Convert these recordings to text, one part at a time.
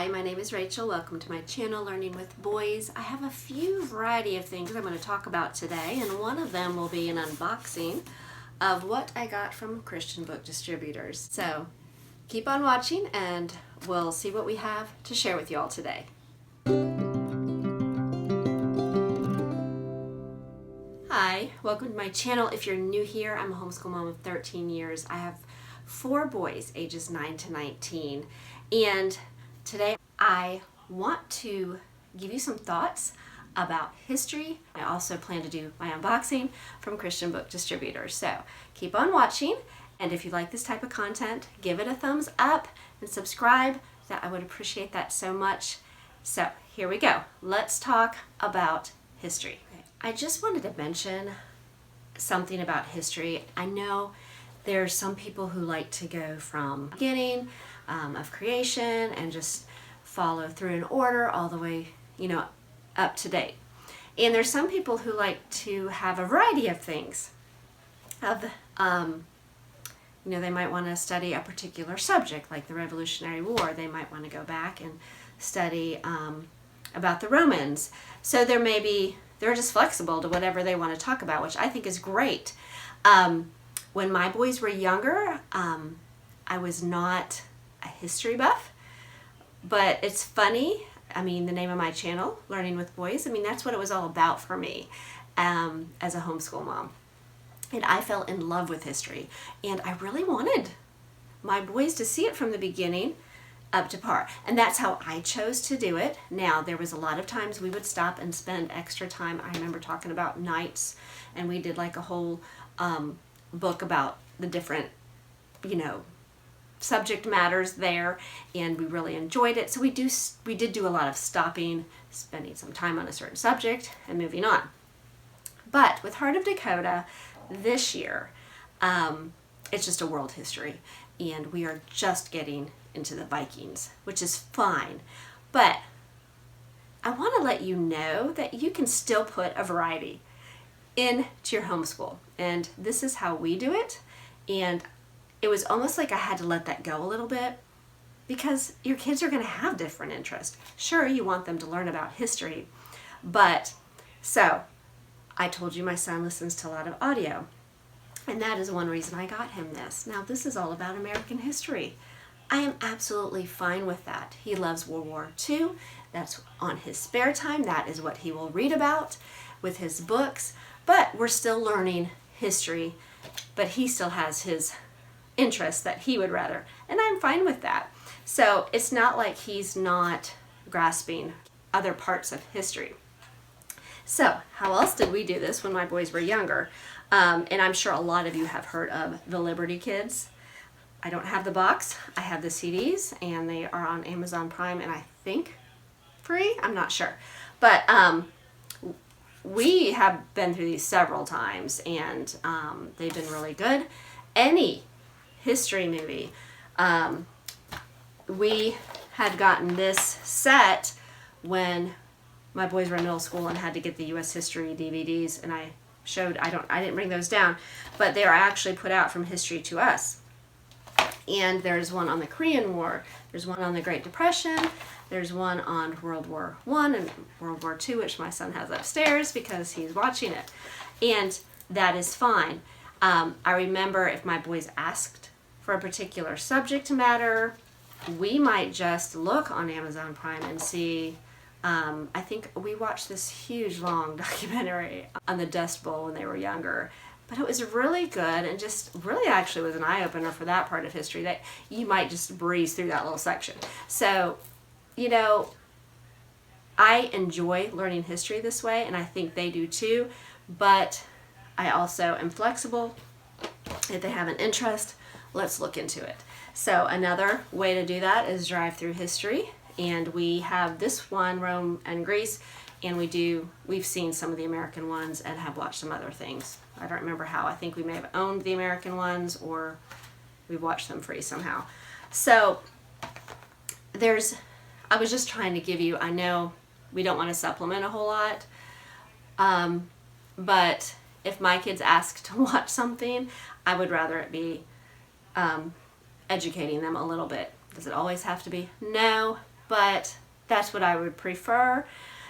Hi, my name is Rachel. Welcome to my channel, Learning with Boys. I have a few variety of things I'm going to talk about today, and one of them will be an unboxing of what I got from Christian Book Distributors. So keep on watching and we'll see what we have to share with you all today. Hi, welcome to my channel. If you're new here, I'm a homeschool mom of 13 years. I have 4 boys ages 9 to 19, and today I want to give you some thoughts about history. I also plan to do my unboxing from Christian Book Distributors. So keep on watching, and if you like this type of content, give it a thumbs up and subscribe. I would appreciate that so much. So here we go. Let's talk about history. I just wanted to mention something about history. I know there's some people who like to go from the beginning of creation and just follow through in order all the way, up to date. And there's some people who like to have a variety of things. They might want to study a particular subject, like the Revolutionary War. They might want to go back and study about the Romans. So they're just flexible to whatever they want to talk about, which I think is great. When my boys were younger, I was not a history buff, but it's funny. The name of my channel, Learning with Boys, that's what it was all about for me as a homeschool mom. And I fell in love with history, and I really wanted my boys to see it from the beginning up to par. And that's how I chose to do it. Now, there was a lot of times we would stop and spend extra time. I remember talking about nights, and we did like a whole book about the different, subject matters there, and we really enjoyed it. So we did do a lot of stopping, spending some time on a certain subject, and moving on. But with Heart of Dakota this year, it's just a world history, and we are just getting into the Vikings, which is fine. But I want to let you know that you can still put a variety into your homeschool, and this is how we do it. And it was almost like I had to let that go a little bit, because your kids are going to have different interests. Sure, you want them to learn about history, but so I told you my son listens to a lot of audio, and that is one reason I got him this. Now, this is all about American history. I am absolutely fine with that. He loves World War II. That's on his spare time. That is what he will read about with his books. But we're still learning history, but he still has his interests that he would rather, and I'm fine with that. So it's not like he's not grasping other parts of history. So how else did we do this when my boys were younger? And I'm sure a lot of you have heard of the Liberty Kids. I don't have the box. I have the CDs, and they are on Amazon Prime, and I think free. I'm not sure. But we have been through these several times, and they've been really good. Any history movie. We had gotten this set when my boys were in middle school and had to get the U.S. history DVDs, and I didn't bring those down, but they are actually put out from History to Us. And there's one on the Korean War, there's one on the Great Depression, there's one on World War I and World War II, which my son has upstairs because he's watching it. And that is fine. I remember if my boys asked for a particular subject matter, we might just look on Amazon Prime and see. I think we watched this huge long documentary on the Dust Bowl when they were younger. But it was really good, and just really actually was an eye-opener for that part of history, that you might just breeze through that little section. So, I enjoy learning history this way, and I think they do too, but I also am flexible. If they have an interest, let's look into it. So another way to do that is drive through history, and we have this one, Rome and Greece, and we've seen some of the American ones and have watched some other things. I don't remember how. I think we may have owned the American ones, or we've watched them free somehow. So I was just trying to give you, I know we don't want to supplement a whole lot, but if my kids ask to watch something, I would rather it be educating them a little bit. Does it always have to be? No, but that's what I would prefer.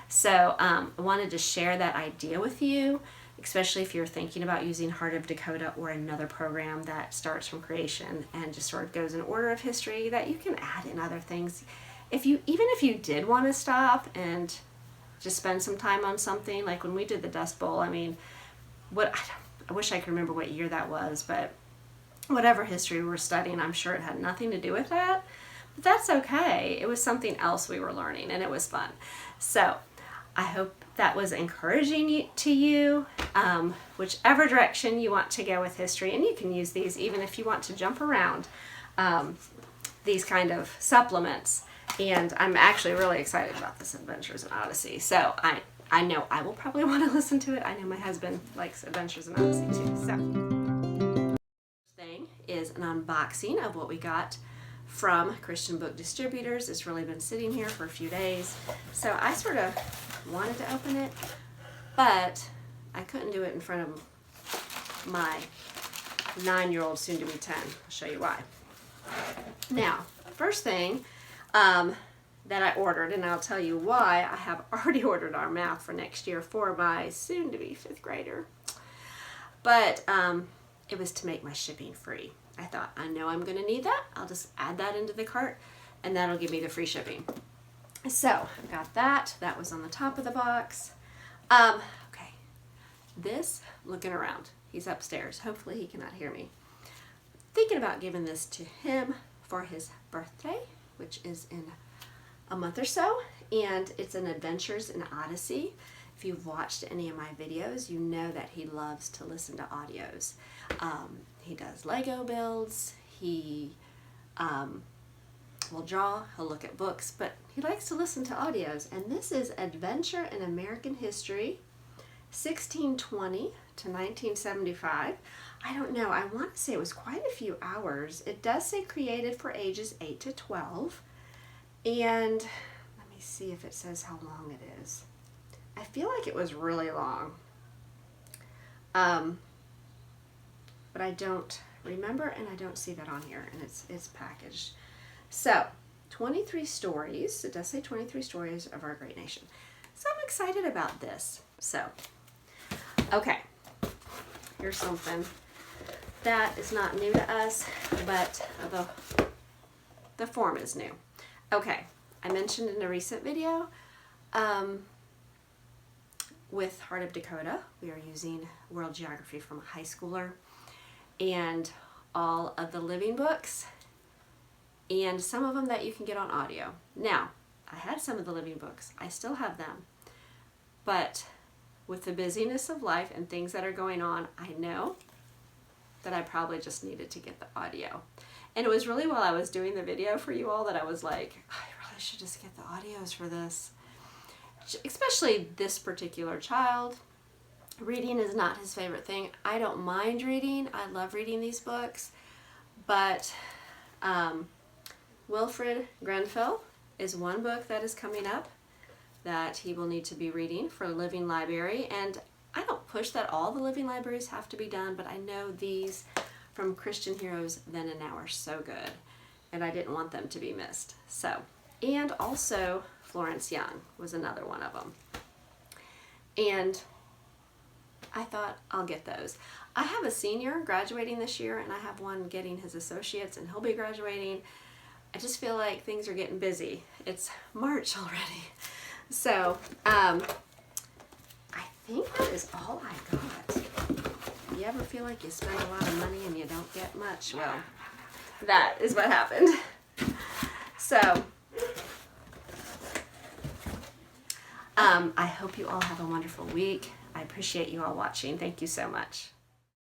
So I wanted to share that idea with you, especially if you're thinking about using Heart of Dakota or another program that starts from creation and just sort of goes in order of history, that you can add in other things. Even if you did want to stop and just spend some time on something, like when we did the Dust Bowl, I mean, I wish I could remember what year that was, but whatever history we were studying, I'm sure it had nothing to do with that. But that's okay. It was something else we were learning, and it was fun. So I hope that was encouraging to you, whichever direction you want to go with history. And you can use these even if you want to jump around these kind of supplements. And I'm actually really excited about this Adventures in Odyssey. So I know I will probably want to listen to it. I know my husband likes Adventures in Odyssey too. So first thing is an unboxing of what we got from Christian Book Distributors. It's really been sitting here for a few days. So I sort of wanted to open it, but I couldn't do it in front of my 9-year-old, soon to be 10. I'll show you why. Now, first thing that I ordered, and I'll tell you why. I have already ordered our math for next year for my soon to be 5th grader. But it was to make my shipping free. I thought, I know I'm going to need that. I'll just add that into the cart, and that'll give me the free shipping. So I got that. That was on the top of the box. Okay. This, looking around. He's upstairs. Hopefully he cannot hear me. Thinking about giving this to him for his birthday, which is in a month or so. And it's an Adventures in Odyssey. If you've watched any of my videos, you know that he loves to listen to audios. He does Lego builds, he will draw, he'll look at books, but he likes to listen to audios. And this is Adventure in American History, 1620 to 1975. I don't know, I want to say it was quite a few hours. It does say created for ages 8 to 12. And let me see if it says how long it is. I feel like it was really long. But I don't remember, and I don't see that on here, and it's packaged. So, 23 stories. It does say 23 stories of our great nation. So I'm excited about this. So, okay. Here's something that is not new to us, but the form is new. Okay. I mentioned in a recent video, with Heart of Dakota, we are using World Geography from a high schooler, and all of the living books, and some of them that you can get on audio. Now, I had some of the living books. I still have them. But with the busyness of life and things that are going on, I know that I probably just needed to get the audio. And it was really while I was doing the video for you all that I was like, I really should just get the audios for this. Especially this particular child. Reading is not his favorite thing. I don't mind reading. I love reading these books. But Wilfred Grenfell is one book that is coming up that he will need to be reading for Living Library. And I don't push that all the living libraries have to be done, but I know these from Christian Heroes Then and Now are so good. And I didn't want them to be missed. So, and also Florence Young was another one of them. And I thought I'll get those. I have a senior graduating this year, and I have one getting his associates, and he'll be graduating. I just feel like things are getting busy. It's March already. So, I think that is all I got. You ever feel like you spend a lot of money and you don't get much? Well, that is what happened. So, I hope you all have a wonderful week. I appreciate you all watching. Thank you so much.